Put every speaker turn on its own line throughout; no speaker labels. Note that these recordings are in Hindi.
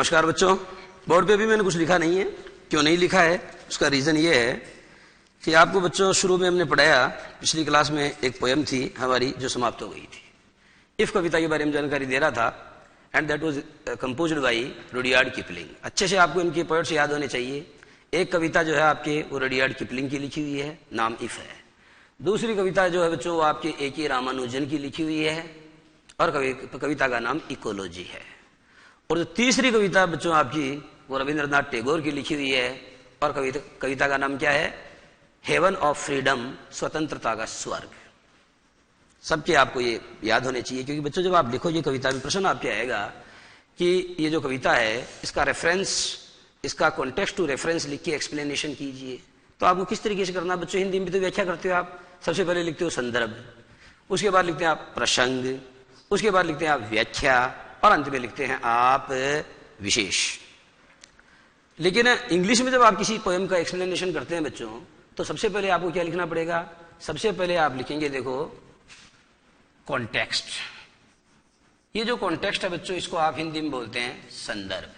नमस्कार बच्चों। बोर्ड पे भी मैंने कुछ लिखा नहीं है। क्यों नहीं लिखा है उसका रीजन ये है कि आपको बच्चों शुरू में हमने पढ़ाया, पिछली क्लास में एक पोयम थी हमारी जो समाप्त हो गई थी। इफ कविता के बारे में जानकारी दे रहा था and that was composed by Rudyard Kipling. अच्छे से आपको इनके पोएट्स याद होने चाहिए। एक कविता जो है आपके वो रुडयार्ड किपलिंग की लिखी हुई है, नाम इफ है। दूसरी कविता जो है बच्चों वो आपके ए.के. रामानुजन की लिखी हुई है और कविता का नाम इकोलॉजी है। और जो तीसरी कविता बच्चों आपकी वो रविंद्रनाथ टैगोर की लिखी हुई है और कविता का नाम क्या है? हेवन ऑफ फ्रीडम, स्वतंत्रता का स्वर्ग। सबके आपको ये याद होने चाहिए, क्योंकि बच्चों जब आप लिखोगे कविता में प्रश्न आपके आएगा कि ये जो कविता है इसका रेफरेंस, इसका कॉन्टेक्स्ट टू रेफरेंस लिख के एक्सप्लेनेशन कीजिए। तो आपको किस तरीके से करना? बच्चों हिंदी में तो व्याख्या करते हो आप। सबसे पहले लिखते हो संदर्भ, उसके बाद लिखते हैं आप प्रसंग, उसके बाद लिखते हैं आप व्याख्या और अंत में लिखते हैं आप विशेष। लेकिन इंग्लिश में जब आप किसी पोएम का एक्सप्लेनेशन करते हैं बच्चों, तो सबसे पहले आपको क्या लिखना पड़ेगा? सबसे पहले आप लिखेंगे देखो कॉन्टेक्स्ट। ये जो कॉन्टेक्स्ट है बच्चों इसको आप हिंदी में बोलते हैं संदर्भ।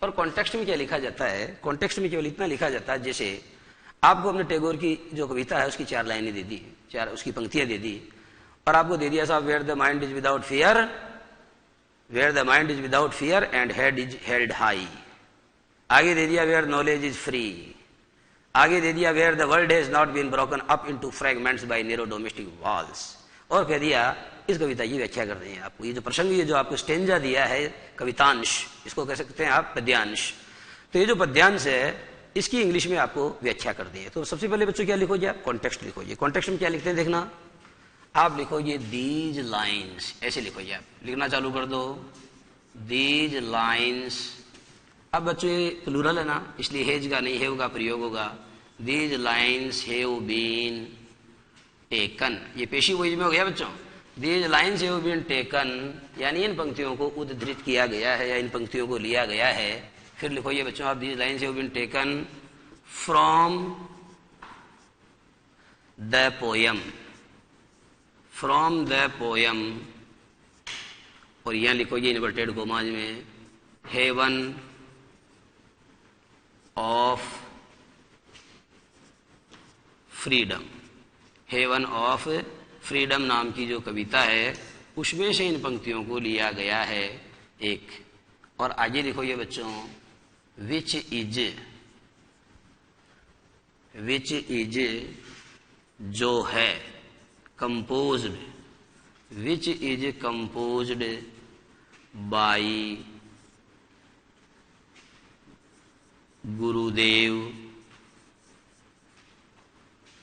और कॉन्टेक्स्ट में क्या लिखा जाता है? कॉन्टेक्स्ट में केवल इतना लिखा जाता है, जैसे आपको अपने टैगोर की जो कविता है उसकी 4 लाइनें दे दी, 4 उसकी पंक्तियां दे दी और आपको दे दिया साहब where the mind is without fear, where the mind is without fear and head is held high. आगे दे दिया वेयर नॉलेज इज फ्री। आगे दे दिया where the world has not been broken up into fragments by narrow domestic walls. और कह दिया इस कविता की व्याख्या कर दें आपको। ये जो प्रसंग, ये जो आपको स्टेंजा दिया है कवितांश, इसको कह सकते हैं आप पद्यांश। तो ये जो पद्यांश है इसकी इंग्लिश में आपको व्याख्या कर दी है। तो सबसे पहले बच्चों क्या लिखोगे आप? कॉन्टेक्स्ट लिखोगे। कॉन्टेक्स्ट में क्या लिखते हैं देखना, आप लिखोगे दीज लाइन्स, ऐसे लिखोगे आप। लिखना चालू कर दो, दीज लाइन्स। अब बच्चों ये प्लूरल है ना, इसलिए हेज का नहीं हैव का प्रयोग होगा। These lines have been taken, ये पेशी वोज में हो गया बच्चों। These lines have been taken यानी इन पंक्तियों को उद्धृत किया गया है या इन पंक्तियों को लिया गया है। फिर लिखोगे बच्चों आप these lines have been taken from the poem, from the poem. और यहां लिखोगे इन्वर्टेड कोमाज में heaven of freedom. Heaven of freedom नाम की जो कविता है उसमें से इन पंक्तियों को लिया गया है एक। और आगे लिखोगे बच्चों विच इज जो है composed, which is composed by Gurudev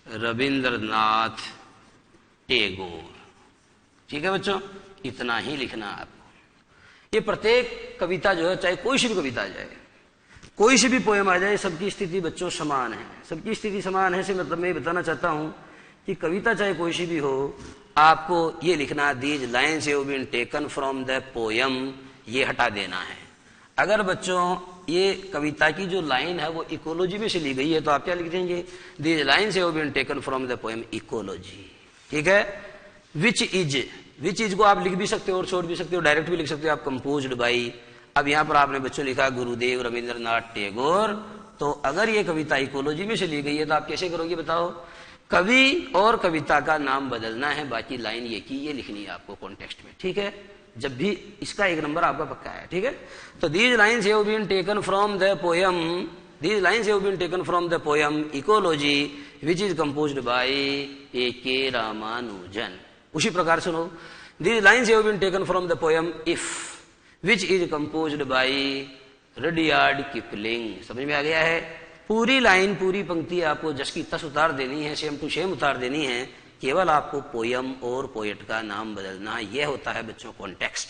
Rabindranath Tagore. ठीक है बच्चों, इतना ही लिखना आपको। ये प्रत्येक कविता जो है, चाहे कोई सी भी कविता आ जाए, कोई सी भी पोएम आ जाए, सबकी स्थिति बच्चों समान है। सबकी स्थिति समान है से मतलब मैं बताना चाहता हूं कि कविता चाहे कोई सी भी हो, आपको ये लिखना these lines have been taken from the poem, ये हटा देना है। अगर बच्चों ये कविता की जो लाइन है वो इकोलॉजी में से ली गई है तो आप क्या लिख देंगे? These lines have been taken from the poem ecology. ठीक है। विच इज को आप लिख भी सकते हो और छोड़ भी सकते हो, डायरेक्ट भी लिख सकते हो आप कंपोज्ड बाई। अब यहां पर आपने बच्चों लिखा गुरुदेव रविंद्रनाथ टैगोर, तो अगर ये कविता इकोलॉजी में से ली गई है तो आप कैसे करोगे बताओ? कवि और कविता का नाम बदलना है, बाकी लाइन ये की ये लिखनी है आपको कॉन्टेक्स्ट में। ठीक है, जब भी इसका 1 नंबर आपका पक्का है। ठीक है। तो these lines have been taken from the poem, these lines have been taken from the poem ecology which is composed by A K. Ramanujan. उसी प्रकार सुनो, these lines have been taken from the poem if which is composed by Rudyard Kipling. समझ में आ गया है? पूरी लाइन, पूरी पंक्ति आपको जस की तस उतार देनी है, सेम टू सेम उतार देनी है। केवल आपको पोयम और पोएट का नाम बदलना, यह होता है बच्चों कॉन्टेक्स्ट।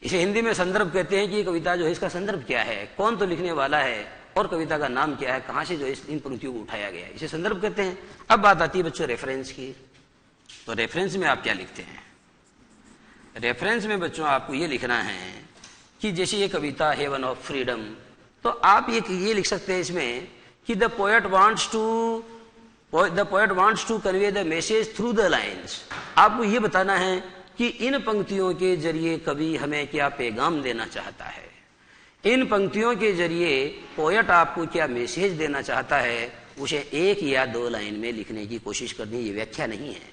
इसे हिंदी में संदर्भ कहते हैं कि ये कविता जो है इसका संदर्भ क्या है, कौन तो लिखने वाला है और कविता का नाम क्या है, कहां से जो इन पंक्तियों को उठाया गया है, इसे संदर्भ कहते हैं। अब बात आती है बच्चों रेफरेंस की। तो रेफरेंस में आप क्या लिखते हैं? रेफरेंस में बच्चों आपको ये लिखना है कि जैसे ये कविता हेवन ऑफ फ्रीडम, तो आप ये लिख सकते हैं इसमें कि the poet wants to convey the message through the lines. आपको ये बताना है कि इन पंक्तियों के जरिए कवि हमें क्या पैगाम देना चाहता है। इन पंक्तियों के जरिए पोएट आपको क्या मैसेज देना चाहता है उसे एक या दो लाइन में लिखने की कोशिश करनी, ये व्याख्या नहीं है।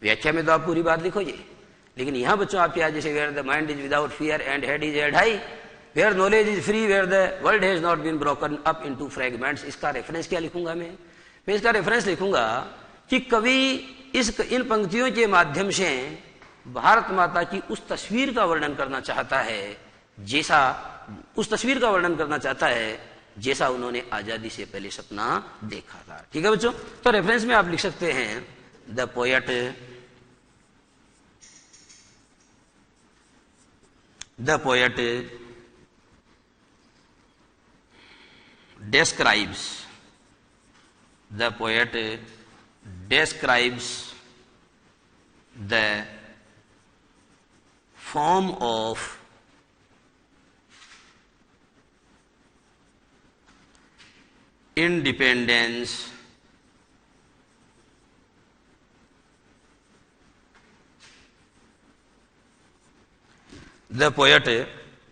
व्याख्या में तो आप पूरी बात लिखोगे, लेकिन यहां बच्चों आप क्या, जैसे where the mind is without fear and head is head high, where knowledge is free, where the world has not been broken up into fragments. इसका रेफरेंस क्या लिखूंगा मैं इसका रेफरेंस लिखूंगा कि कवि इन पंक्तियों के माध्यम से भारत माता की उस तस्वीर का वर्णन करना चाहता है, जैसा उन्होंने आजादी से पहले सपना देखा था। ठीक है बच्चों, तो रेफरेंस में आप लिख सकते हैं the poet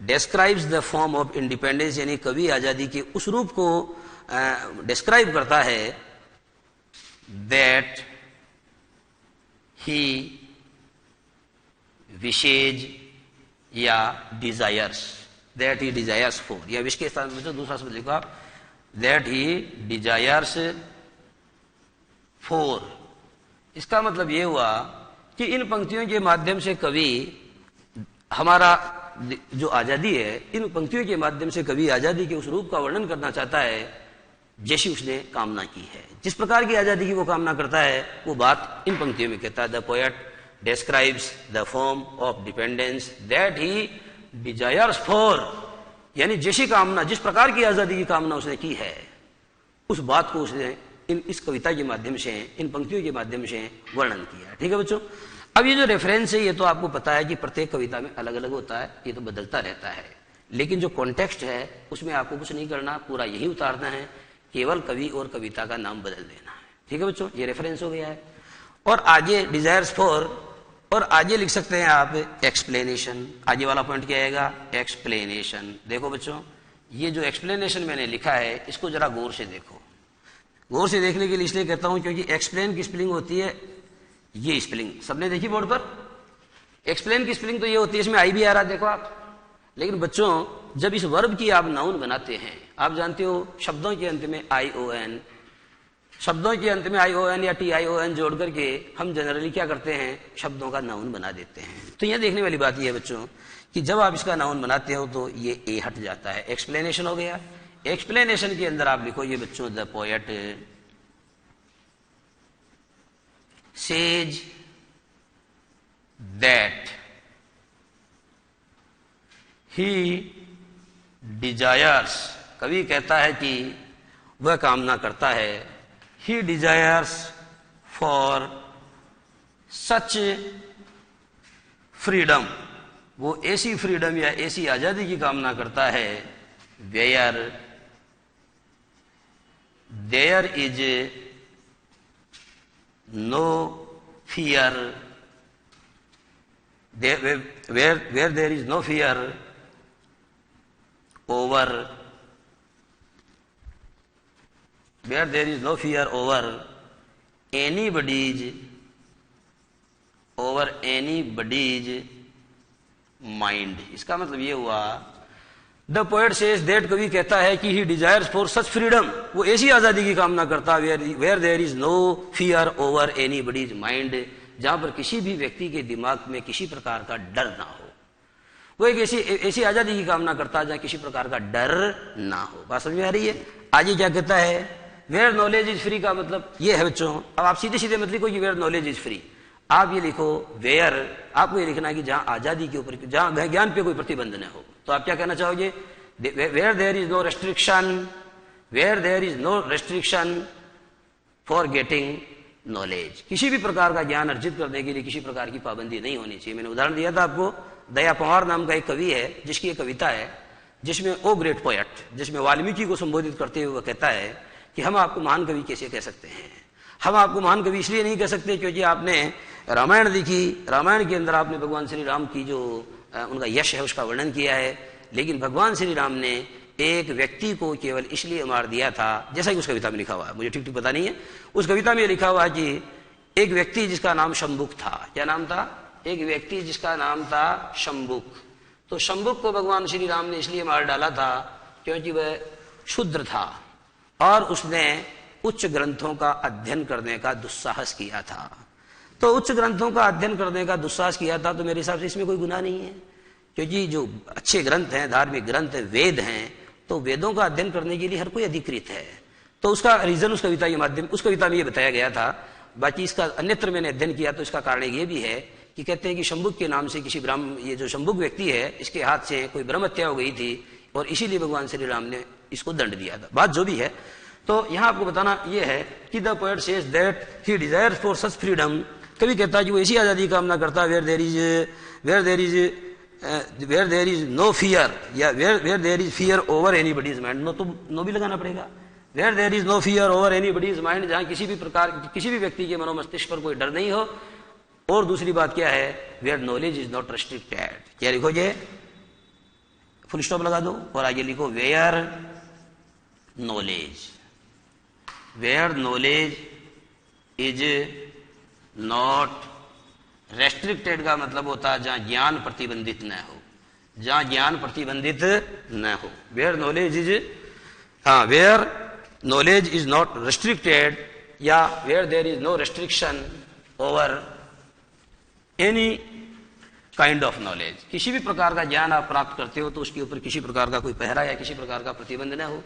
describes the form of independence यानी कवि आजादी के उस रूप को डिस्क्राइब करता है that he wishes या desires for, या विश के स्थान में दूसरा शब्द लिखो आप, that he desires for। इसका मतलब ये हुआ कि इन पंक्तियों के माध्यम से कवि हमारा जो आजादी है, इन पंक्तियों के माध्यम से कवि आजादी के उस रूप का वर्णन करना चाहता है जैसी उसने कामना की है। जिस प्रकार की आजादी की वो कामना करता है वो बात इन पंक्तियों में कहता है। The poet describes the form of dependence that he desires for, यानी जैसी कामना, जिस प्रकार की आजादी की कामना उसने की है, उस बात को उसने इस कविता के माध्यम से, इन पंक्तियों के माध्यम से वर्णन किया। ठीक है बच्चों, अब ये जो रेफरेंस है ये तो आपको पता है कि प्रत्येक कविता में अलग अलग होता है, ये तो बदलता रहता है, लेकिन जो कॉन्टेक्स्ट है उसमें आपको कुछ नहीं करना, पूरा यही उतारना है, केवल कवि और कविता का नाम बदल देना है। ठीक है बच्चों, ये रेफरेंस हो गया है। और आगे डिजायर्स फॉर, और आगे लिख सकते हैं आप एक्सप्लेनेशन। आगे वाला पॉइंट क्या आएगा? एक्सप्लेनेशन। देखो बच्चों, ये जो एक्सप्लेनेशन मैंने लिखा है इसको जरा गौर से देखो। गौर से देखने के लिए इसलिए कहता हूं क्योंकि एक्सप्लेन की स्पेलिंग होती है ये स्पेलिंग, सबने देखी बोर्ड पर? एक्सप्लेन की स्पेलिंग तो ये होती है, इसमें आई भी आ रहा है देखो आप। लेकिन बच्चों जब इस वर्ब की आप नाउन बनाते हैं, आप जानते हो शब्दों के अंत में ION, शब्दों के अंत में ION या TION जोड़ करके हम जनरली क्या करते हैं, शब्दों का नाउन बना देते हैं। तो यह देखने वाली बात यह है बच्चों कि जब आप इसका नाउन बनाते हो तो ये ए हट जाता है, एक्सप्लेनेशन हो गया। एक्सप्लेनेशन के अंदर आप लिखो ये बच्चों, the poet says that he desires, कवि कहता है कि वह कामना करता है, ही डिजायर्स फॉर सच फ्रीडम, वो ऐसी फ्रीडम या ऐसी आजादी की कामना करता है, where there is no fear, where there is no fear over, where there is no fear over anybody's mind। इसका मतलब ये हुआ, द पोएट सेज दैट, कवि कहता है कि he desires for such freedom, वो ऐसी आजादी की कामना करता है, where there is no fear over anybody's mind, जहां पर किसी भी व्यक्ति के दिमाग में किसी प्रकार का डर ना हो। वो एक ऐसी आजादी की कामना करता है जहां किसी प्रकार का डर ना हो। बात समझ में आ रही है? आगे क्या कहता है, वेयर नॉलेज इज फ्री का मतलब ये है बच्चों, अब आप सीधे सीधे मत लिखो कि वेयर नॉलेज इज फ्री, आप ये लिखो वेयर, आपको ये लिखना है कि जहां आजादी के ऊपर, जहां ज्ञान पे कोई प्रतिबंध न हो। तो आप क्या कहना चाहोगे, where there is no restriction, where there is no restriction for getting knowledge, किसी भी प्रकार का ज्ञान अर्जित करने के लिए किसी प्रकार की पाबंदी नहीं होनी चाहिए। मैंने उदाहरण दिया था आपको, दया पवार नाम का एक कवि है जिसकी एक कविता है जिसमें ओ ग्रेट पोएट, जिसमें वाल्मीकि को संबोधित करते हुए वह कहता है कि हम आपको महान कवि कैसे कह सकते हैं, हम आपको महान कवि इसलिए नहीं कह सकते क्योंकि आपने रामायण लिखी, रामायण के अंदर आपने भगवान श्री राम की जो उनका यश है उसका वर्णन किया है, लेकिन भगवान श्री राम ने एक व्यक्ति को केवल इसलिए मार दिया था, जैसा कि उस कविता में लिखा हुआ है, मुझे ठीक ठीक पता नहीं है, उस कविता में लिखा हुआ है कि एक व्यक्ति जिसका नाम शंभुक था। क्या नाम था? एक व्यक्ति जिसका नाम था शंभुक। तो शंभुक को भगवान श्री राम ने इसलिए मार डाला था क्योंकि वह शूद्र था और उसने उच्च ग्रंथों का अध्ययन करने का दुस्साहस किया था। तो उच्च ग्रंथों का अध्ययन करने का दुस्साहस किया था, तो मेरे हिसाब से इसमें कोई गुनाह नहीं है, क्योंकि जो अच्छे ग्रंथ हैं, धार्मिक ग्रंथ वेद हैं, तो वेदों का अध्ययन करने के लिए हर कोई अधिकृत है। तो उसका रीजन उस कविता के माध्यम, उस कविता में ये बताया गया था। बाकी इसका अन्यत्र मैंने अध्ययन किया तो इसका कारण ये भी है कि कहते हैं कि शंभुक के नाम से किसी ब्राह्मण, ये जो शंभुक व्यक्ति है, इसके हाथ से कोई ब्रह्म हत्या हो गई थी और इसीलिए भगवान श्री राम ने इसको दंड दिया था। बात जो भी है, तो यहां आपको बताना यह है कि the poet says that he desires for such freedom. कवि कहता है कि वो ऐसी आजादी का कामना करता है where there is no fear, या where there is fear over anybody's mind. No तो नो भी लगाना पड़ेगा। Where there is no fear over anybody's mind, जहां किसी भी प्रकार, किसी भी व्यक्ति के मनोमस्तिष्क पर कोई डर नहीं हो। और दूसरी बात क्या है? Where knowledge is not restricted. क्या लिखोगे? फुल स्टॉप लगा दो और आगे लिखो where knowledge is not restricted का मतलब होता है जहां ज्ञान प्रतिबंधित न हो, जहां ज्ञान प्रतिबंधित न हो। Where knowledge is not restricted, या where there is no restriction over any kind of knowledge. किसी भी प्रकार का ज्ञान आप प्राप्त करते हो तो उसके ऊपर किसी प्रकार का कोई पहरा या किसी प्रकार का प्रतिबंध न हो।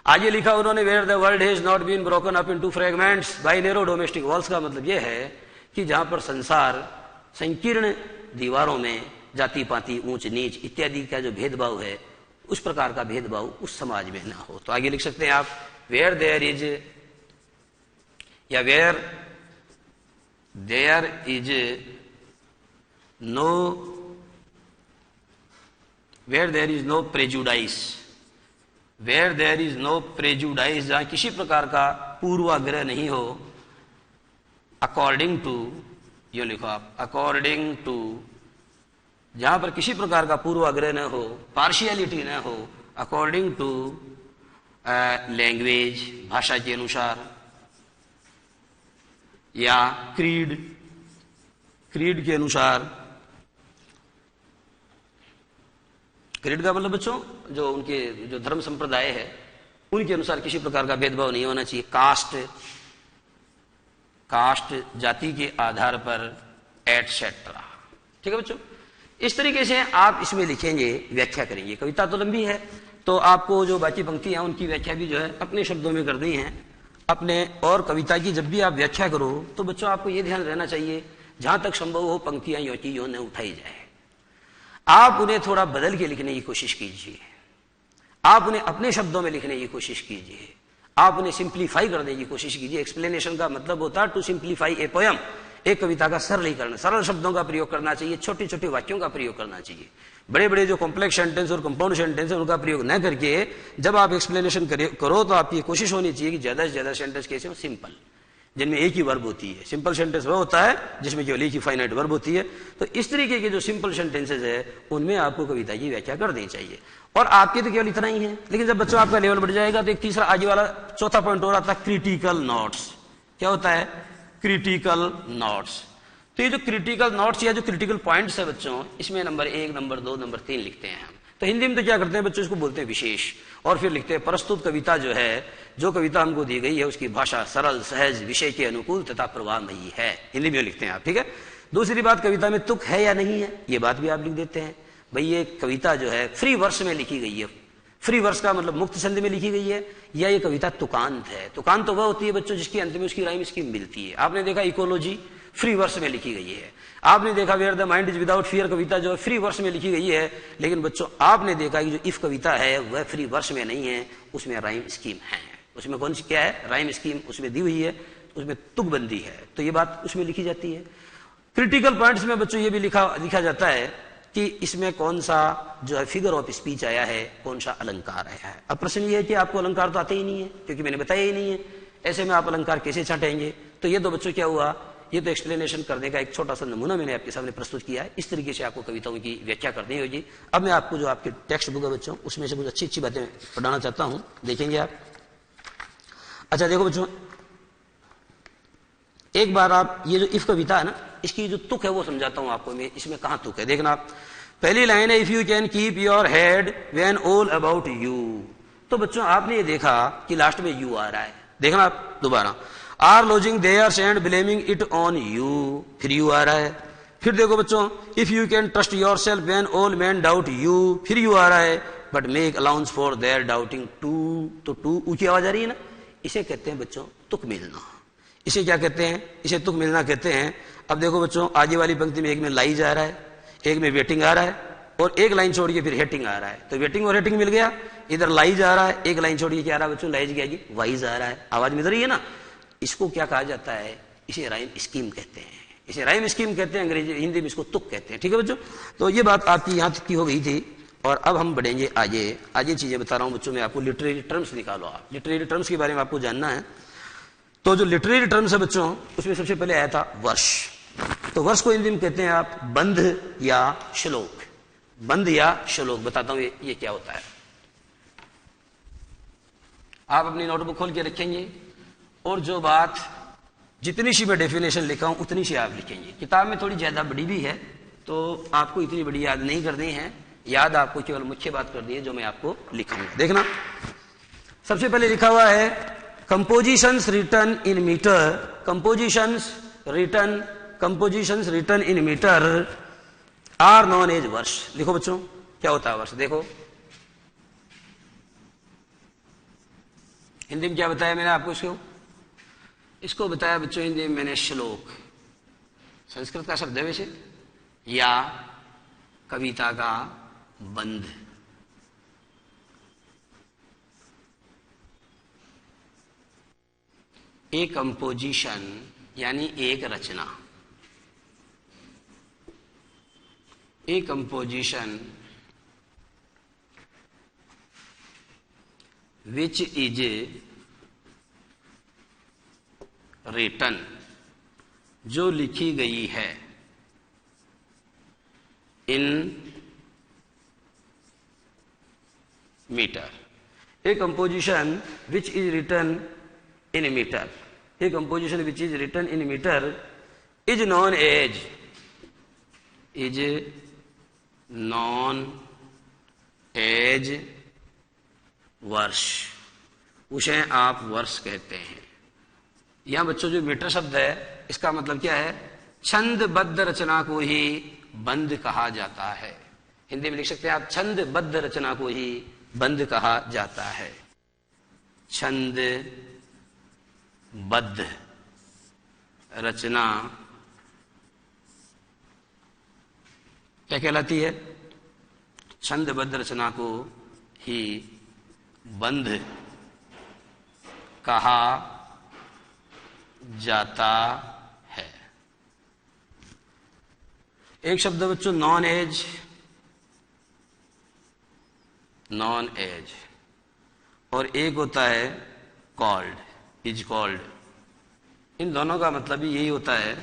आगे लिखा उन्होंने where the world has not been broken up into fragments by narrow domestic walls, का मतलब यह है कि जहां पर संसार संकीर्ण दीवारों में जाति पाति, ऊंच नीच इत्यादि का जो भेदभाव है, उस प्रकार का भेदभाव उस समाज में ना हो। तो आगे लिख सकते हैं आप वेयर देयर इज, या where there is no prejudice, where there is no prejudice, जहां किसी प्रकार का पूर्वाग्रह नहीं हो। अकॉर्डिंग टू, यो लिखो आप, अकॉर्डिंग टू, जहां पर किसी प्रकार का पूर्वाग्रह न हो, पार्शियलिटी न हो, अकॉर्डिंग टू लैंग्वेज, भाषा के अनुसार, या क्रीड के अनुसार। क्रीड का मतलब बच्चों जो उनके जो धर्म संप्रदाय है उनके अनुसार किसी प्रकार का भेदभाव नहीं होना चाहिए। कास्ट जाति के आधार पर एटसेट्रा। ठीक है बच्चों, इस तरीके से आप इसमें लिखेंगे, व्याख्या करेंगे। कविता तो लंबी है तो आपको जो बाकी पंक्तियां हैं उनकी व्याख्या भी जो है अपने शब्दों में करनी है अपने। और कविता की जब भी आप व्याख्या करो तो बच्चों आपको यह ध्यान रहना चाहिए जहां तक संभव हो पंक्तियां यो की यो न उठाई जाए। आप उन्हें थोड़ा बदल के लिखने की कोशिश कीजिए, आप उन्हें अपने शब्दों में लिखने की कोशिश कीजिए, आप उन्हें सिंप्लीफाई करने की कोशिश कीजिए। एक्सप्लेनेशन का मतलब होता है टू सिंप्लीफाई ए पोयम, एक कविता का सरलीकरण, सरल शब्दों का प्रयोग करना चाहिए, छोटे छोटे वाक्यों का प्रयोग करना चाहिए। बड़े बड़े जो कॉम्प्लेक्स सेंटेंस और कंपाउंड सेंटेंस है उनका प्रयोग न करके जब आप एक्सप्लेनेशन करो तो आपकी कोशिश होनी चाहिए कि ज्यादा से ज्यादा सेंटेंस कैसे हो सिंपल, जिनमें एक ही वर्ब होती है। सिंपल सेंटेंस वह होता है जिसमें केवल एक ही फाइनाइट वर्ब होती है। तो इस तरीके के जो सिंपल सेंटेंसेस है उनमें आपको कविता की व्याख्या कर देनी चाहिए। और आपके तो केवल इतना ही है, लेकिन जब बच्चों आपका लेवल बढ़ जाएगा तो एक तीसरा आगे वाला चौथा पॉइंट और आता है क्रिटिकल नोट्स। क्या होता है? Critical notes. तो ये जो क्रिटिकल नोट्स या जो क्रिटिकल पॉइंट्स है बच्चों, इसमें नंबर 1, नंबर 2, नंबर 3 लिखते हैं हम। तो हिंदी में तो क्या करते हैं बच्चों, इसको बोलते हैं विशेष, और फिर लिखते हैं प्रस्तुत कविता जो है, जो कविता हमको दी गई है उसकी भाषा सरल, सहज, विषय के अनुकूल तथा प्रवाहमयी है। हिंदी में लिखते हैं आप, ठीक है। दूसरी बात, कविता में तुक है या नहीं है, ये बात भी आप लिख देते हैं। भाई ये कविता जो है फ्री वर्स में लिखी गई है। फ्री वर्स का मतलब मुक्त छंद में लिखी गई है, या ये कविता तुकांत है। तुकांत तो वह होती है बच्चों जिसकी अंत में उसकी राइम स्कीम मिलती है। आपने देखा इकोलॉजी फ्री वर्स में लिखी गई है। आपने देखा where the mind is without fear कविता जो है फ्री वर्स में लिखी गई है। लेकिन बच्चों आपने देखा कि जो इफ कविता है वह फ्री वर्स में नहीं है, उसमें राइम स्कीम है। उसमें कौन सी क्या है? राइम स्कीम उसमें दी हुई है, उसमें तुकबंदी है, तो ये बात उसमें लिखी जाती है। क्रिटिकल पॉइंट्स में बच्चों ये भी लिखा जाता है कि इसमें कौन सा जो है फिगर ऑफ स्पीच आया है, कौन सा अलंकार आया है। अब प्रश्न ये है कि आपको अलंकार तो आते ही नहीं है, क्योंकि मैंने बताया ही नहीं है। ऐसे में आप अलंकार कैसे छांटेंगे? तो ये दो बच्चों क्या हुआ, ये तो एक्सप्लेनेशन करने का एक छोटा सा नमूना मैंने आपके सामने प्रस्तुत किया है। इस तरीके से आपको कविताओं की व्याख्या करनी होगी। अब मैं आपको जो आपके टेक्स्ट बुक है बच्चों, उसमें से कुछ अच्छी अच्छी बातें पढ़ाना चाहता हूं, देखेंगे आप। अच्छा देखो बच्चों, एक बार आप ये जो इफ कविता है ना, इसकी जो तुक है वो समझाता हूं आपको मैं, इसमें कहां तुक है देखना आप। पहली लाइन है, if you can keep your head when all about you. तो बच्चों आपने ये देखा कि लास्ट में यू आ रहा है, देखना आप दोबारा, are losing theirs and blaming it on you, फिर यू आ रहा है। फिर देखो बच्चों, if you can trust yourself when all man doubt you, फिर यू आ रहा है, but make allowance for their doubting too. तो टू ऊंची आवाज आ रही है ना, इसे कहते हैं बच्चों तुक मिलना। इसे क्या कहते हैं, इसे तुक मिलना कहते हैं। अब देखो बच्चों, आगे वाली पंक्ति में एक में लाई जा रहा है, एक में वेटिंग आ रहा है, और एक लाइन छोड़ के फिर हेटिंग आ रहा है। तो वेटिंग और हेटिंग मिल गया, इधर लाई जा रहा है, एक लाइन छोड़ के क्या आ रहा है बच्चों, लाई जाएगी वाइज आ रहा है, आवाज मिल रही है ना। इसको क्या कहा जाता है, इसे राइम स्कीम कहते हैं। इसे राइम स्कीम कहते हैं, अंग्रेजी हिंदी में इसको तुक कहते हैं। ठीक है बच्चों, तो ये बात आपकी यहां तक की हो गई थी। और अब हम बढ़ेंगे आगे। आगे चीजें बता रहा हूं बच्चों, मैं आपको लिटरेरी टर्म्स निकालो। आप लिटरेरी टर्म्स के बारे में आपको जानना है। तो जो लिटरेरी टर्म्स है बच्चों, उसमें सबसे पहले आया था वर्ष। तो वर्ष को हिंदी में कहते हैं आप बंध या श्लोक। बंध या श्लोक बताता हूं ये क्या होता है। आप अपनी नोटबुक खोल के रखेंगे, और जो बात जितनी सी मैं डेफिनेशन लिखा हूं उतनी सी आप लिखेंगे। किताब में थोड़ी ज्यादा बड़ी भी है, तो आपको इतनी बड़ी याद नहीं करनी है, याद आपको केवल मुख्य बात करनी है जो मैं आपको लिखूंगा। देखना, सबसे पहले लिखा हुआ है compositions written in meter. Compositions written in meter are known as verse. लिखो बच्चों, क्या होता है वर्ष, देखो हिंदी में क्या बताया मैंने आपको, इसको बताया बच्चों हिंदी में मैंने श्लोक। संस्कृत का शब्द है वैसे, या कविता का बंध। एक कंपोजिशन यानी एक रचना, एक कंपोजिशन विच इज रिटन, जो लिखी गई है, in metre. A composition which is written in metre, a composition which is written in metre is known as verse. उसे आप वर्ष कहते हैं। यहां बच्चों जो मीटर शब्द है, इसका मतलब क्या है, छंदबद्ध रचना को ही बंध कहा जाता है। हिंदी में लिख सकते हैं आप, छंदबद्ध रचना को ही बंध कहा जाता है। छंदबद्ध रचना क्या कहलाती है, छंदबद्ध रचना को ही बंध कहा जाता है। एक शब्द बच्चों नॉन एज, और एक होता है कॉल्ड, इज कॉल्ड। इन दोनों का मतलब भी यही होता है,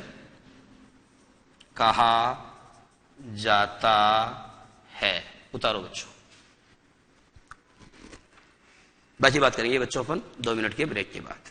कहा जाता है। उतारो बच्चों, बाकी बात करेंगे बच्चों अपन 2 मिनट के ब्रेक के बाद।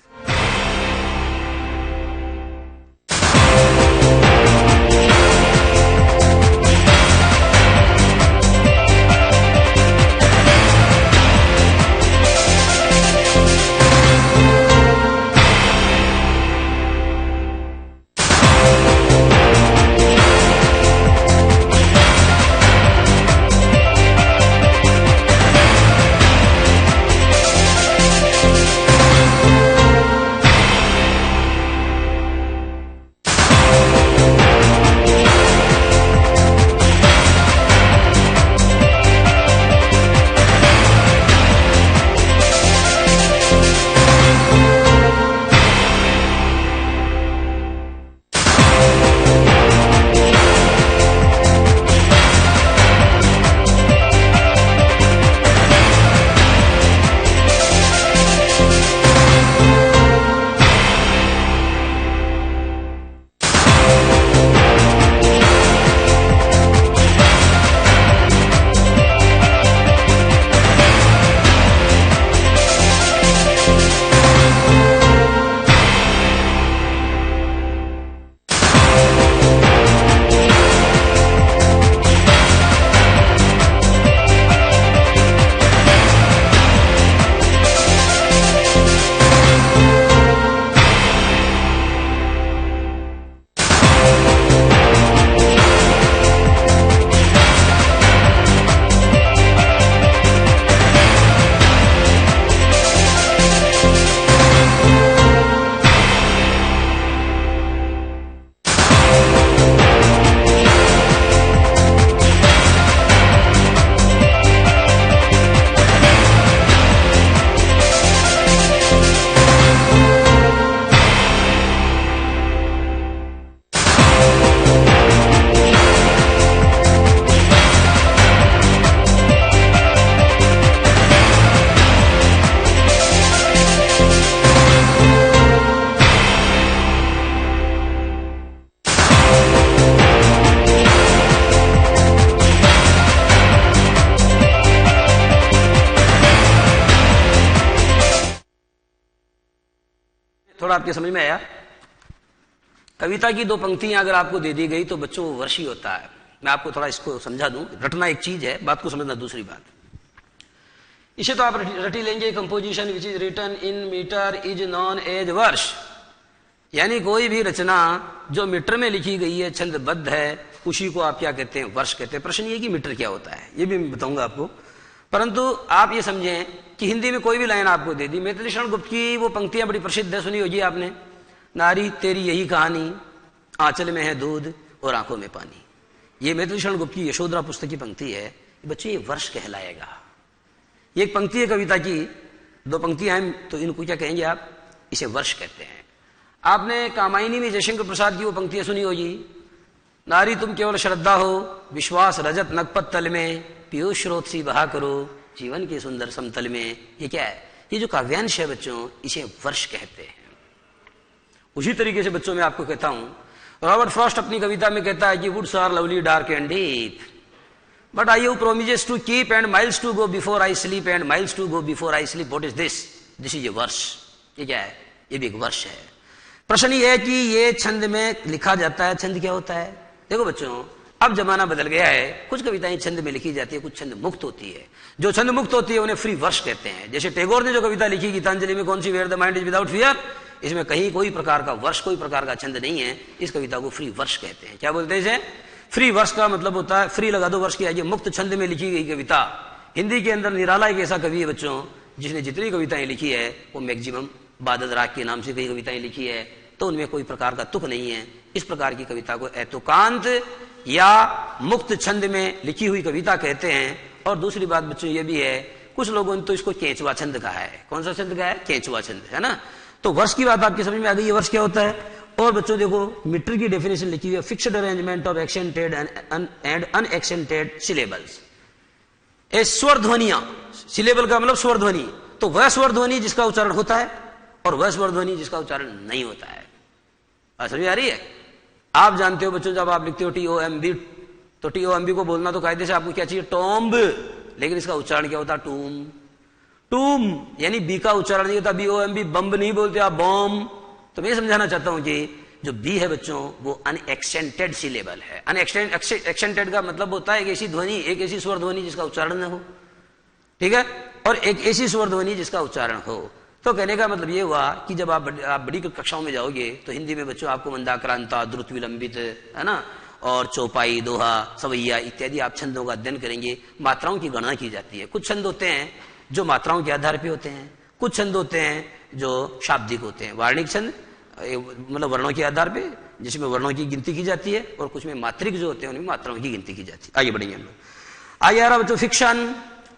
थोड़ा आपके समझ में आया? कविता की 2 पंक्तियां अगर आपको दे दी गई तो बच्चों वो वर्ष ही होता है। मैं आपको थोड़ा इसको समझा दूं। रटना एक चीज है, बात को समझना दूसरी बात। इसे तो आप रटी लेंगे, composition which is written in metre is known as verse, यानी कोई भी रचना जो मीटर में लिखी गई है, छंदबद्ध है, उसी को आप क्या कहते हैं? वर्ष कहते हैं। प्रश्न ये कि मीटर क्या होता है, ये भी मैं बताऊंगा आपको। परंतु आप ये समझें कि हिंदी में कोई भी लाइन आपको दे दी, मैथिली शरण गुप्त की वो पंक्तियां बड़ी प्रसिद्ध है, सुनी होगी आपने, नारी तेरी यही कहानी, आंचल में है दूध और आंखों में पानी। ये मैथिली शरण गुप्त की यशोधरा पुस्तक की पंक्ति है। बच्चे ये वर्ष कहलाएगा। ये एक पंक्ति है कविता की, 2 पंक्तियां हैं, तो इनको क्या कहेंगे आप? इसे वर्ष कहते हैं। आपने कामायनी में जयशंकर प्रसाद की वो पंक्तियां सुनी होगी, नारी तुम केवल श्रद्धा हो, विश्वास रजत नगपत तल में, पीयूष स्रोत सी बहा करो जीवन के सुंदर समतल में। ये क्या है? ये जो काव्यांश है बच्चों, इसे वर्ष कहते हैं। उसी तरीके से बच्चों मैं आपको कहता हूं, रॉबर्ट फ्रॉस्ट अपनी कविता में कहता है कि woods are lovely dark and deep, but I have promises to keep and miles to go before I sleep and miles to go before I sleep. What is this? This is a verse. ये क्या है? ये भी एक वर्ष है। प्रश्न ये है कि ये छंद में लिखा जाता है। छंद क्या होता है? देखो बच्चों, अब जमाना बदल गया है। कुछ कविताएं छंद में लिखी जाती है, कुछ छंद मुक्त होती है। जो छंद मुक्त होती है उन्हें फ्री वर्ष कहते हैं। जैसे टैगोर ने जो कविता लिखी गीतांजलि में, कौन सी, where the mind is without fear, इसमें कहीं कोई प्रकार का वर्ष, कोई प्रकार का छंद नहीं है। इस कविता को फ्री वर्ष कहते हैं। क्या बोलते हैं इसे? फ्री वर्ष का मतलब होता है, फ्री लगा दो वर्ष की आगे, मुक्त छंद में लिखी गई कविता। हिंदी के अंदर निराला एक ऐसा कवि है बच्चों, जिसने जितनी कविताएं लिखी है वो मैक्सिमम बादल राग के नाम से कई कविताएं लिखी है, तो उनमें कोई प्रकार का तुक नहीं है। इस प्रकार की कविता को एतुकांत या मुक्त छंद में लिखी हुई कविता कहते हैं। और दूसरी बात बच्चों ये भी है, कुछ लोगों ने तो इसको केंचुआ छंद कहा है। कौन सा छंद कहा है? केंचुआ छंद, है ना। तो वर्ष की बात आपकी समझ में आ गई, ये वर्ष क्या होता है। और बच्चों देखो, मीटर की डेफिनेशन लिखी हुई है, fixed arrangement of accented and unaccented syllables. ए स्वर ध्वनियां, सिलेबल का मतलब स्वर ध्वनि, तो वह स्वर ध्वनि जिसका उच्चारण होता है और वह स्वर ध्वनि जिसका उच्चारण नहीं होता है। समझ आ रही है? आप जानते हो बच्चों, जब आप लिखते हो TOMB, तो TOMB को बोलना तो कायदे से आपको क्या चाहिए? टॉम्ब। लेकिन इसका उच्चारण क्या होता? टूम। टूम यानी बी का उच्चारण नहीं होता, BOMB, बम्ब नहीं बोलते आप, बॉम्ब। तो मैं समझाना चाहता हूं कि जो बी है बच्चों, वो अनएक्सेंटेड सिलेबल है। एक्सेंटेड का मतलब होता है एक ऐसी ध्वनि, एक ऐसी स्वर ध्वनि जिसका उच्चारण न हो, ठीक है, और एक ऐसी स्वर ध्वनि जिसका उच्चारण हो। तो कहने का मतलब ये हुआ कि जब आप बड़ी कक्षाओं में जाओगे तो हिंदी में बच्चों आपको मंदाक्रांता, द्रुत विलंबित, है ना, और चौपाई, दोहा, सवैया इत्यादि आप छंदों का अध्ययन करेंगे। मात्राओं की गणना की जाती है। कुछ छंद होते हैं जो मात्राओं के आधार पर होते हैं, कुछ छंद होते हैं जो शाब्दिक होते हैं, वार्णिक छंद मतलब वर्णों के आधार पे, जिसमें वर्णों की गिनती की जाती है, और कुछ में मात्रिक जो होते हैं उनमें मात्राओं की गिनती की जाती है। आगे बढ़ेंगे हम लोग। आगे आ रहा बच्चों फिक्शन।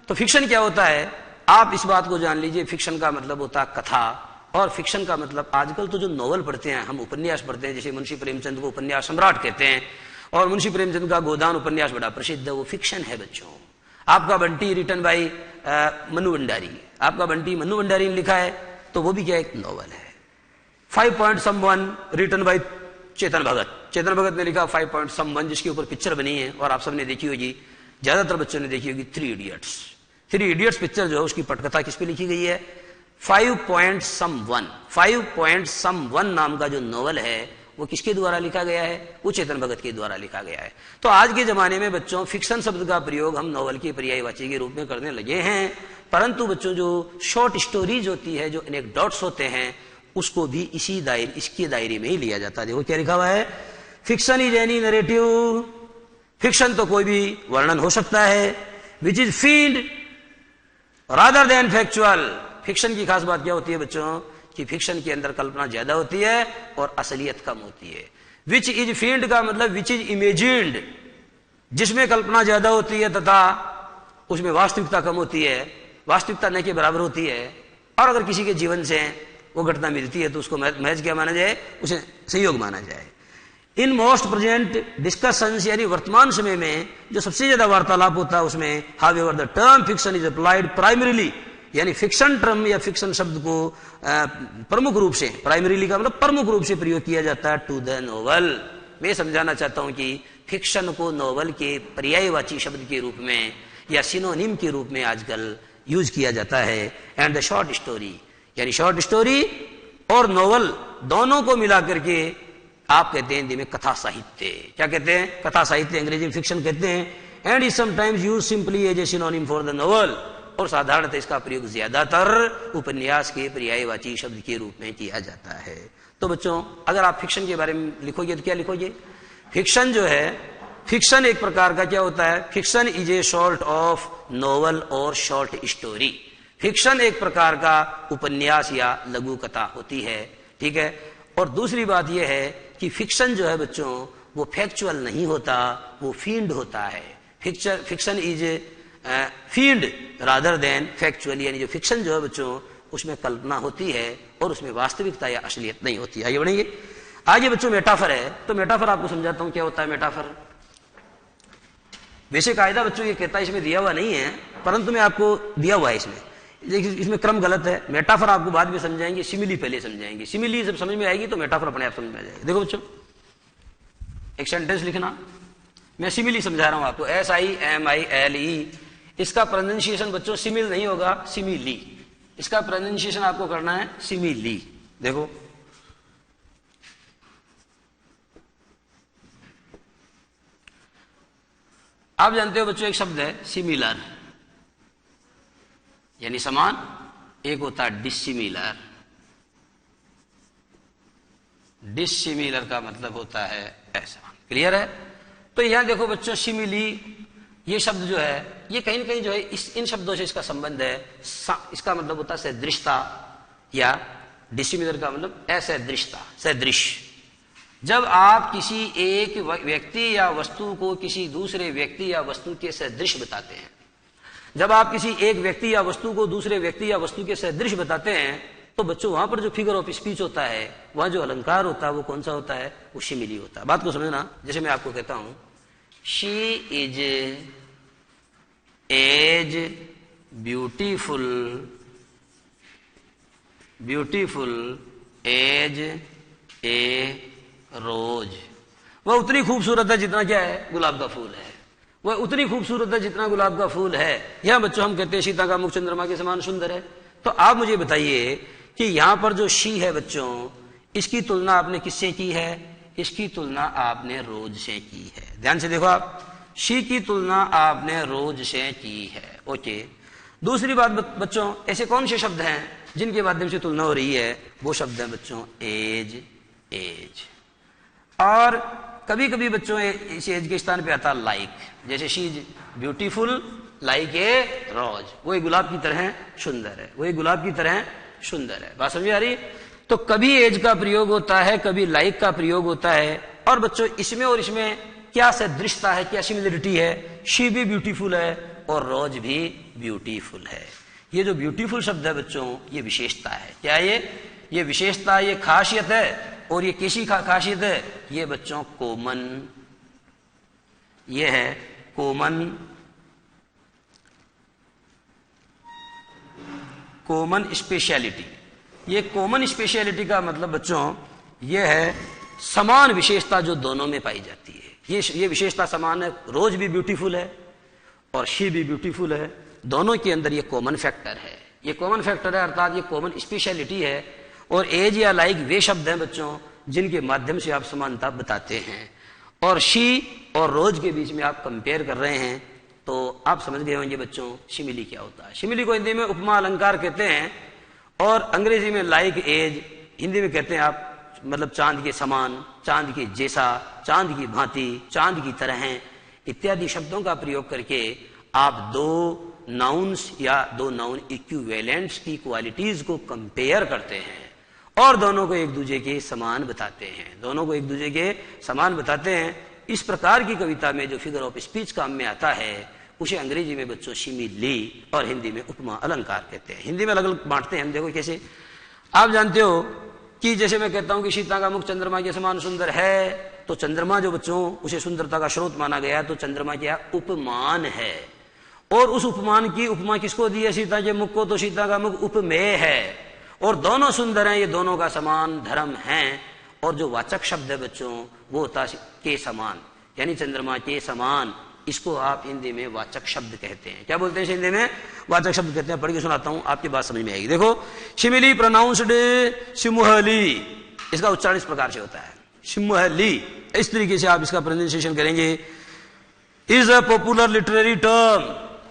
तो फिक्शन क्या होता है? आप इस बात को जान लीजिए, फिक्शन का मतलब होता है कथा, और फिक्शन का मतलब आजकल तो जो नॉवल पढ़ते हैं हम, उपन्यास पढ़ते हैं, जैसे मुंशी प्रेमचंद को उपन्यास सम्राट कहते हैं, और मुंशी प्रेमचंद का गोदान उपन्यास बड़ा प्रसिद्ध है, वो फिक्शन है बच्चों। आपका बंटी रिटन बाई मनु भंडारी, आपका बंटी मनु भंडारी ने लिखा है, तो वो भी क्या एक नॉवल है। 5 Point Someone written by Chetan Bhagat, Chetan Bhagat ने लिखा 5 Point Someone, जिसके ऊपर पिक्चर बनी है और आप सबने देखी होगी, ज्यादातर बच्चों ने देखी होगी, 3 Idiots। 3 Idiots पिक्चर जो है उसकी पटकथा किस पे लिखी गई है? 5 Point Someone। 5 Point Someone नाम का जो नॉवल है वो किसके द्वारा लिखा गया है? वो चेतन भगत के द्वारा लिखा गया है। तो आज के जमाने में बच्चों फिक्शन शब्द का प्रयोग हम नॉवल के पर्यायवाची के रूप में करने लगे हैं, परंतु बच्चों जो शॉर्ट स्टोरीज होती है, जो एनेक्डोट्स होते हैं, उसको भी इसके दायरे में ही लिया जाता है। देखो क्या लिखा हुआ है, fiction is any narrative. Fiction तो कोई भी वर्णन हो सकता है, which is field rather than factual. Fiction की खास बात क्या होती है बच्चों, कि फिक्शन के अंदर कल्पना ज्यादा होती है और असलियत कम होती है। विच इज फील्ड का मतलब विच इज इमेजिन्ड, जिसमें कल्पना ज्यादा होती है तथा उसमें वास्तविकता कम होती है, वास्तविकता न के बराबर होती है। और अगर किसी के जीवन से वो घटना मिलती है तो उसको महज क्या माना जाए? उसे संयोग माना जाए। इन मोस्ट प्रेजेंट डिस्कशंस, यानी वर्तमान समय में जो सबसे ज्यादा वार्तालाप होता है उसमें, however the term fiction is applied primarily, यानी फिक्शन टर्म या फिक्शन शब्द को प्रमुख रूप से, प्राइमरीली का मतलब प्रमुख रूप से प्रयोग किया जाता है टू द नोवेल। मैं समझाना चाहता हूं कि फिक्शन को नोवेल के पर्यायवाची शब्द के रूप में या सिनोनिम के रूप में आजकल यूज किया जाता है। एंड द शॉर्ट स्टोरी, यानी शॉर्ट स्टोरी और नोवेल दोनों को मिला करके आप कहते हैं हिंदी में कथा साहित्य। क्या कहते हैं? कथा साहित्य, अंग्रेजी में फिक्शन कहते हैं। And is sometimes use simply as a synonym for the novel, और साधारणतः इसका प्रयोग ज्यादातर उपन्यास के पर्यायवाची शब्द के रूप में किया जाता है। तो बच्चों, अगर आप फिक्शन के बारे में लिखोगे तो क्या लिखोगे? फिक्शन जो है, फिक्शन एक प्रकार का क्या होता है? Fiction is a short of novel और शॉर्ट स्टोरी। फिक्शन एक प्रकार का उपन्यास या लघु कथा होती है, ठीक है। और दूसरी बात यह है कि फिक्शन जो है बच्चों, वो फैक्चुअल नहीं होता, वो फील्ड होता है। Fiction is field rather than factual, यानी जो फिक्शन जो है बच्चों, उसमें कल्पना होती है और उसमें वास्तविकता या असलियत नहीं होती है। आगे बढ़ेंगे। आगे बच्चों मेटाफर है, तो मेटाफर आपको समझाता हूं क्या होता है मेटाफर। वैसे कायदा बच्चों ये कहता है, इसमें दिया हुआ नहीं है, परंतु मैं आपको दिया हुआ है इसमें। देखिए इसमें क्रम गलत है। मेटाफर आपको बाद में समझाएंगे, सिमिली पहले समझाएंगे। सिमिली जब समझ में आएगी तो मेटाफर अपने आप समझ में आ जाएगी। देखो बच्चों, एक सेंटेंस लिखना, मैं सिमिली समझा रहा हूं आपको, SIMILE। इसका प्रोनाउंसिएशन बच्चों सिमिल नहीं होगा, सिमिली। इसका प्रोनाउंसिएशन आपको करना है सिमिली। देखो आप जानते हो बच्चों, एक शब्द है सिमिलर, यानी समान। एक होता है डिसिमिलर। डिसिमिलर का मतलब होता है असमान। क्लियर है? तो यहां देखो बच्चों, सिमिली ये शब्द जो है, ये कहीं ना कहीं जो है इन शब्दों से इसका संबंध है। इसका मतलब होता है सदृशता, या डिसिमिलर का मतलब असदृशता, सदृश। जब आप किसी एक व्यक्ति या वस्तु को किसी दूसरे व्यक्ति या वस्तु के सदृश बताते हैं, जब आप किसी एक व्यक्ति या वस्तु को दूसरे व्यक्ति या वस्तु के सदृश बताते हैं, तो बच्चों वहां पर जो फिगर ऑफ स्पीच होता है, वहां जो अलंकार होता है, वो कौन सा होता है? वो सिमिली होता है। बात को समझना। जैसे मैं आपको कहता हूं, she is as beautiful as a rose. वह उतनी खूबसूरत है जितना क्या है? गुलाब का फूल है। वह उतनी खूबसूरत है जितना गुलाब का फूल है। यह बच्चों हम कहते हैं सीता का मुख चंद्रमा के समान सुंदर है। तो आप मुझे बताइए कि यहां पर जो शी है बच्चों, इसकी तुलना आपने किससे की है? इसकी तुलना आपने रोज से की है। ध्यान से देखो आप, शी की तुलना आपने रोज से की है। ओके। दूसरी बात बच्चों, ऐसे कौन से शब्द हैं जिनके माध्यम से तुलना हो रही है? वो शब्द है बच्चों एज, एज। और कभी कभी बच्चों इस एज के स्थान पे आता है लाइक। जैसे she is beautiful like a rose, वो एक गुलाब की तरह सुंदर है, वो एक गुलाब की तरह सुंदर है। बात समझ आ रही? तो कभी एज का प्रयोग होता है, कभी लाइक का प्रयोग होता है। और बच्चों इसमें और इसमें क्या सदृशता है, क्या सिमिलरिटी है? शी भी ब्यूटीफुल है और रोज भी ब्यूटीफुल है। ये जो ब्यूटीफुल शब्द है बच्चों, ये विशेषता है। क्या ये विशेषता, ये खासियत है। और ये कैसी खासियत है? ये बच्चों कॉमन, ये है कॉमन स्पेशलिटी। ये कॉमन स्पेशलिटी का मतलब बच्चों ये है समान विशेषता जो दोनों में पाई जाती है। ये विशेषता समान है। रोज भी ब्यूटीफुल है और शी भी ब्यूटीफुल है। दोनों के अंदर ये कॉमन फैक्टर है। ये कॉमन फैक्टर है, अर्थात ये कॉमन स्पेशलिटी है। और एज या लाइक वे शब्द हैं बच्चों जिनके माध्यम से आप समानता बताते हैं। और शी और रोज के बीच में आप कंपेयर कर रहे हैं, तो आप समझ गए होंगे बच्चों सिमिली क्या होता है। सिमिली को हिंदी में उपमा अलंकार कहते हैं, और अंग्रेजी में लाइक एज, हिंदी में कहते हैं आप मतलब चांद के समान, चांद के जैसा, चांद की भांति, चांद की तरह इत्यादि शब्दों का प्रयोग करके आप दो नाउन्स या दो नाउन इक्विवेलेंट्स की क्वालिटीज को कंपेयर करते हैं और दोनों को एक दूसरे के समान बताते हैं। दोनों को एक दूसरे के समान बताते हैं। इस प्रकार की कविता में जो फिगर ऑफ स्पीच काम में आता है, उसे अंग्रेजी में बच्चों सिमिली और हिंदी में उपमा अलंकार कहते हैं। हिंदी में अलग अलग बांटते हैं हम। देखो कैसे, आप जानते हो कि जैसे मैं कहता हूं कि सीता का मुख चंद्रमा के समान सुंदर है, तो चंद्रमा जो बच्चों उसे सुंदरता का स्रोत माना गया, तो चंद्रमा क्या उपमान है। और उस उपमान की उपमा किसको दी है? सीता के मुख को। तो सीता का मुख उपमेय है और दोनों सुंदर हैं, ये दोनों का समान धर्म है। और जो वाचक शब्द है बच्चों वो होता के समान, यानी चंद्रमा के समान। इसको आप हिंदी में वाचक शब्द कहते हैं। क्या बोलते हैं हिंदी में? वाचक शब्द कहते हैं, पढ़ के सुनाता हूं, आपकी बात समझ में आएगी। देखो, शिमिली प्रोनाउंस्ड सिमुहली, इसका उच्चारण इस प्रकार से होता है, सिमुहली, इस तरीके से आप इसका प्रोनाउंसिएशन करेंगे। Is a popular literary term,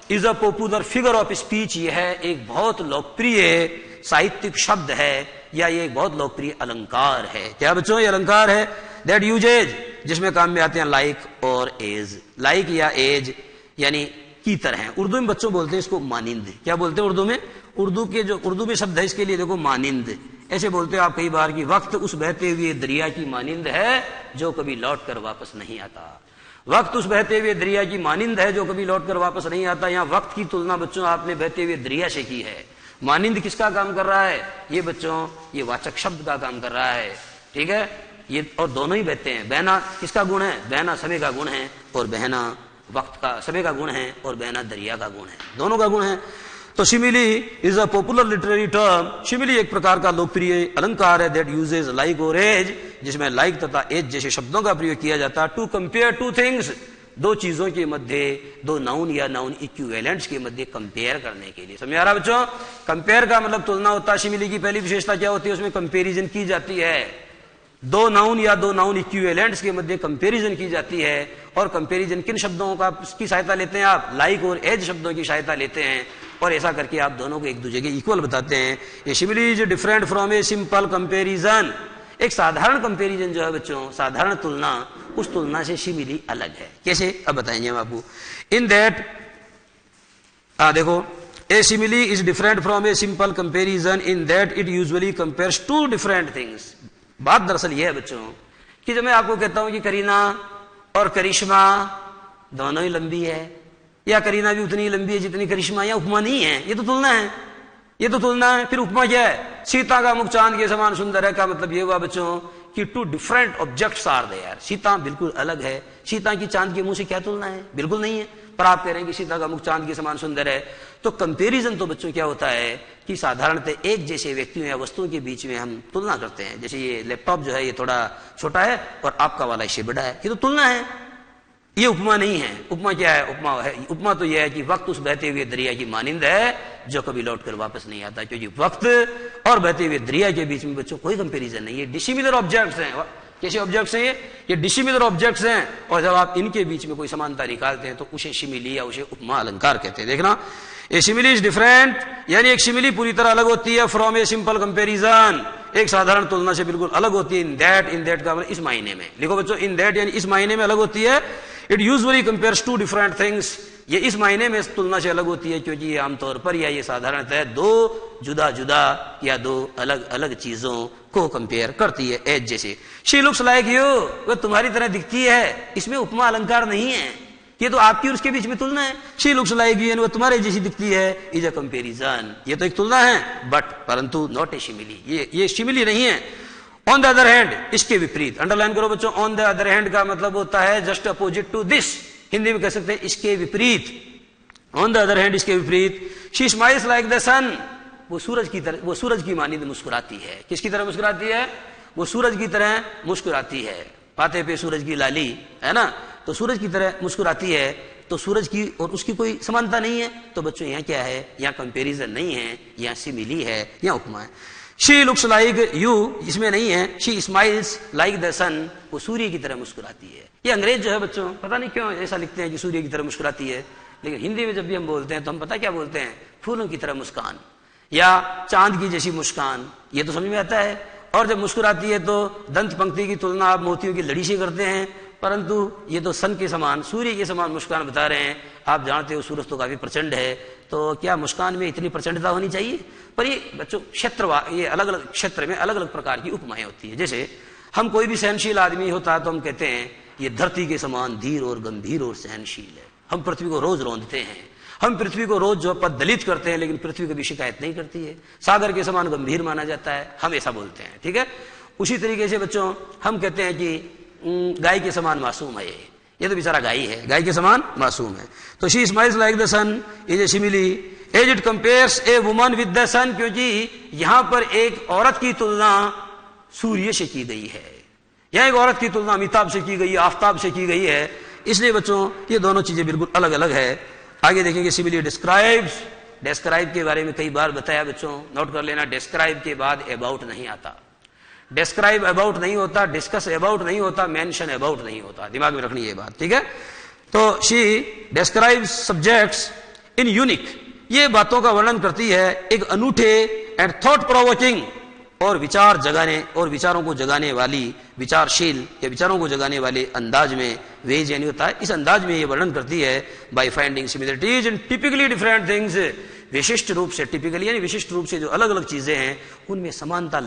is a popular figure of speech, यह एक बहुत लोकप्रिय साहित्यिक शब्द है, या ये एक बहुत लोकप्रिय अलंकार है। क्या बच्चों, ये अलंकार है। दैट यूजेज, जिसमें काम में आते हैं लाइक और एज, लाइक या एज यानी की तरह। उर्दू में बच्चों बोलते हैं इसको मानिंद। क्या बोलते हैं उर्दू में? उर्दू में शब्द है इसके लिए, देखो मानिंद, ऐसे बोलते हो आप कई बार कि वक्त उस बहते हुए दरिया की मानिंद है जो कभी लौट कर वापस नहीं आता। वक्त उस बहते हुए दरिया की मानिंद है जो कभी लौट कर वापस नहीं आता। यहां वक्त की तुलना बच्चों आपने बहते हुए दरिया से की है। मानिंद किसका काम कर रहा है? ये बच्चों, ये वाचक शब्द का काम कर रहा है, ठीक है। ये और दोनों ही बहते हैं। बहना किसका गुण है? बहना समय का गुण है, और बहना वक्त का, समय का गुण है, और बहना दरिया का गुण है, दोनों का गुण है। तो simile is a popular literary term, simile एक प्रकार का लोकप्रिय अलंकार है। दैट यूजेज लाइक और एज, जिसमें लाइक तथा एज जैसे शब्दों का प्रयोग किया जाता है। टू कंपेयर टू थिंग्स, दो चीजों के मध्य, दो नाउन या नाउन इक्विवेलेंट्स के मध्य कंपेयर करने के लिए। समझ आ रहा बच्चों? कंपेयर का मतलब तुलना होता है। सिमिली की पहली विशेषता क्या होती है? उसमें कंपेरिजन की जाती है। दो नाउन या दो नाउन इक्विवेलेंट्स के मध्य कंपैरिजन की जाती है। और कंपैरिजन किन शब्दों का की सहायता लेते हैं आप? लाइक और एज शब्दों की सहायता लेते हैं, और ऐसा करके आप दोनों को एक दूसरे के इक्वल बताते हैं। ये simile is different from a simple comparison, एक साधारण कंपैरिजन जो है बच्चों, साधारण तुलना, उस तुलना से सिमिली अलग है। कैसे? अब बताएंगे हम आपको। इन दैट, देखो, a simile is different from a simple comparison in that it usually compares two different things. बात दरअसल यह है बच्चों कि जब मैं आपको कहता हूं कि करीना और करिश्मा दोनों ही लंबी है, या करीना भी उतनी लंबी है जितनी करिश्मा, या उपमा नहीं है, ये तो तुलना है, ये तो तुलना है। फिर उपमा क्या है? सीता का मुख चांद के समान सुंदर है, का मतलब ये हुआ बच्चों कि two different objects are there. Sita बिल्कुल अलग है, सीता की चांद के मुंह से क्या तुलना है? बिल्कुल नहीं है। पर आप कह रहे हैं कि सीता का मुख चांद के समान सुंदर है। तो कंपैरिजन तो बच्चों क्या होता है कि साधारणतः एक जैसे व्यक्तियों या वस्तुओं के बीच में हम तुलना करते हैं। जैसे ये लैपटॉप जो है ये थोड़ा छोटा है और आपका वाला इससे बड़ा है, ये तो तुलना है, ये उपमा नहीं है। उपमा क्या है? उपमा तो यह है कि वक्त उस बहते हुए दरिया की मानिंद है जो कभी लौट कर वापस नहीं आता। क्योंकि वक्त और बहते हुए दरिया के बीच में बच्चों कोई कंपैरिजन नहीं है, डिसिमिलर ऑब्जेक्ट्स हैं। कैसे ऑब्जेक्ट्स हैं? ये डिसिमिलर ऑब्जेक्ट्स हैं, और जब आप इनके बीच में कोई समानता निकालते हैं तो उसे सिमिली या उसे उपमा अलंकार कहते हैं। देखना, ए सिमिली इज डिफरेंट, यानी एक सिमिली पूरी तरह अलग होती है फ्रॉम ए सिंपल कंपैरिजन, एक साधारण तुलना से बिल्कुल अलग होती है। इन दैट का मतलब इस मायने में। लिखो बच्चों, इन दैट यानी इस मायने में अलग होती है। It usually compares two different things, ये इस मायने में तुलना से अलग होती है क्योंकि ये आमतौर पर या ये साधारणतः दो जुदा जुदा या दो अलग अलग चीजों को कंपेयर करती है। एज जैसे, शी लुक्स लाइक यू, वह तुम्हारी तरह दिखती है, इसमें उपमा अलंकार नहीं है, ये तो आपकी और उसके बीच में तुलना है। शी लुक्स लाइक यू यानी वह तुम्हारे जैसी दिखती है, इज अ कंपेरिजन, ये तो एक तुलना है, बट परंतु नॉट ए सिमिली, ये सिमिली नहीं है। ऑन द अदर हैंड, इसके विपरीत, अंडरलाइन करो बच्चों, ऑन द अदर हैंड का मतलब होता है just opposite to this, Hindi में कह सकते हैं इसके विपरीत। ऑन द अदर हैंड, इसके विपरीत, शी स्माइल्स लाइक द सन, वो सूरज की तरह, वो सूरज की मानिंद मुस्कुराती है। किसकी तरह मुस्कुराती है? वो सूरज की तरह मुस्कुराती है। पाते पे सूरज की लाली, है ना, तो सूरज की तरह मुस्कुराती है। तो सूरज की और उसकी कोई समानता नहीं है। तो बच्चों यहाँ क्या है? यहाँ कंपैरिजन नहीं है, यहाँ सिमिली है, यहाँ उपमा है। शी लुक्स लाइक यू, इसमें नहीं है। शी स्माइल्स लाइक द सन, वो सूर्य की तरह मुस्कुराती है। ये अंग्रेज जो है बच्चों, पता नहीं क्यों ऐसा लिखते हैं कि सूर्य की तरह मुस्कुराती है, लेकिन हिंदी में जब भी हम बोलते हैं तो हम पता क्या बोलते हैं? फूलों की तरह मुस्कान या चांद की जैसी मुस्कान, ये तो समझ में आता है। और जब मुस्कुराती है तो दंत पंक्ति की तुलना आप मोतियों की लड़ी से करते हैं, परंतु ये तो सन के समान, सूर्य के समान मुस्कान बता रहे हैं। आप जानते हो सूरज तो काफी प्रचंड है, तो क्या मुस्कान में इतनी प्रचंडता होनी चाहिए? पर ये बच्चों क्षेत्रवार, ये अलग अलग क्षेत्र में अलग अलग प्रकार की उपमाएं होती है। जैसे हम कोई भी सहनशील आदमी होता है तो हम कहते हैं ये धरती के समान धीर और गंभीर और सहनशील है। हम पृथ्वी को रोज रौंदते हैं, हम पृथ्वी को रोज जो पद दलित करते हैं, लेकिन पृथ्वी कभी शिकायत नहीं करती है। सागर के समान गंभीर माना जाता है, हम ऐसा बोलते हैं, ठीक है। उसी तरीके से बच्चों हम कहते हैं कि गाय के समान मासूम है, ये तो बेचारा गाय है, गाय के समान मासूम है। तो she smiles like the sun is a simile as it compares a woman with the sun, क्योंकि यहां पर एक औरत की तुलना सूर्य से की गई है, यहां एक औरत की तुलना अमिताभ से की गई है, आफ्ताब से की गई है। इसलिए बच्चों ये दोनों चीजें बिल्कुल अलग अलग है। आगे देखेंगे, सिमिली डिस्क्राइब्स डिस्क्राइब के बारे में कई बार बताया बच्चों, नोट कर लेना, डिस्क्राइब के बाद अबाउट नहीं आता, डिस्क्राइब अबाउट नहीं होता, डिस्कस अबाउट नहीं होता, मेंशन अबाउट नहीं होता, दिमाग में रखनी ये बात, ठीक है। तो she describe subjects in unique, ये बातों का वर्णन करती है एक अनूठे एंड थॉट प्रोवोकिंग और विचार जगाने और विचारों को जगाने वाली, विचारशील या विचारों को जगाने वाले अंदाज में, वेज यानी होता है इस अंदाज में ये वर्णन करती है by finding similarities in typically different things, विशिष्ट रूप से, टिपिकली यानी विशिष्ट रूप से जो अलग अलग चीजें हैं उनमें समानता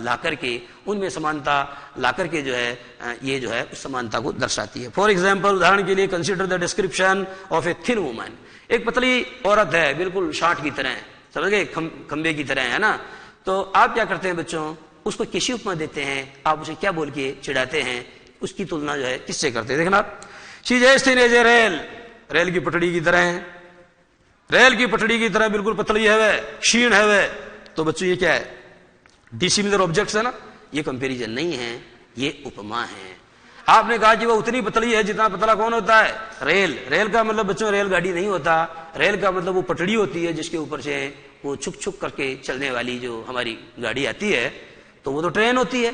ला करके जो है ये जो है उस समानता को दर्शाती है। फॉर एग्जाम्पल, उदाहरण के लिए, consider the description of a thin woman, एक पतली औरत है बिल्कुल शार्ट की तरह, समझ गए, खंबे की तरह है ना। तो आप क्या करते हैं बच्चों, उसको किसी उपमा देते हैं, आप उसे क्या बोल के चिढ़ाते हैं, उसकी तुलना जो है किससे करते हैं, देखना। She is as thin as a rail, rail की पटड़ी की तरह है, रेल की पटड़ी की तरह बिल्कुल पतली है वह, क्षीण है वह। तो बच्चों ये क्या है, डिसिमिलर ऑब्जेक्ट्स है ना, ये कंपैरिजन नहीं है, ये उपमा है। आपने कहा कि वो उतनी पतली है जितना पतला कौन होता है, रेल। रेल का मतलब बच्चों रेलगाड़ी नहीं होता, रेल का मतलब वो पटड़ी होती है जिसके ऊपर से वो छुक छुक करके चलने वाली जो हमारी गाड़ी आती है, तो वो तो ट्रेन होती है,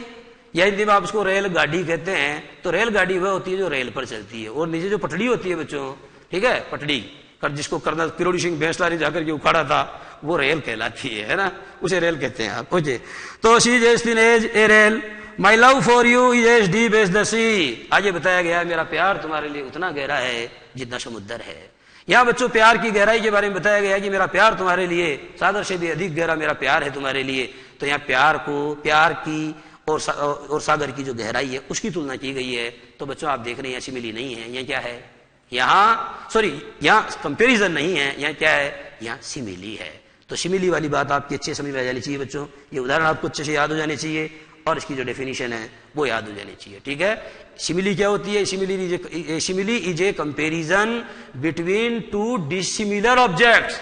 या हिंदी में आप उसको रेलगाड़ी कहते हैं। तो रेलगाड़ी वह होती है जो रेल पर चलती है, और नीचे जो पटड़ी होती है बच्चों, ठीक है, पटड़ी जिसको कर्नल किरोड़ी सिंह भैंसला ने जाकर के उखाड़ा था, वो रेल कहलाती है ना, उसे रेल कहते हैं आप। ओके, तो she is as thin as a rail, my love for you is as deep as the sea, आगे बताया गया मेरा प्यार तुम्हारे लिए उतना गहरा है जितना समुद्र है। यहां बच्चों प्यार की गहराई के बारे में बताया गया कि मेरा प्यार तुम्हारे लिए सागर से भी अधिक गहरा मेरा प्यार है तुम्हारे लिए। तो यहाँ प्यार को, प्यार की और सागर की जो गहराई है उसकी तुलना की गई है। तो बच्चों आप देख रहे हैं यहाँ सिमिली नहीं है, यहाँ क्या है, यहाँ कंपेरिजन नहीं है, यहाँ क्या है, यहाँ सिमिली है। तो सिमिली वाली बात आपकी अच्छे समझ में आ जानी चाहिए बच्चों, ये उदाहरण आपको अच्छे से याद हो जाने चाहिए और इसकी जो डेफिनेशन है वो याद हो जानी चाहिए, ठीक है। सिमिली क्या होती है, simile is a comparison between two dissimilar objects.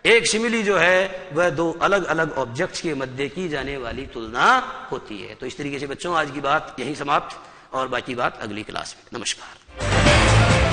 एक सिमिली जो है वह दो अलग अलग ऑब्जेक्ट्स के मध्य की जाने वाली तुलना होती है। तो इस तरीके से बच्चों आज की बात यहीं समाप्त, और बाकी बात अगली क्लास में। नमस्कार।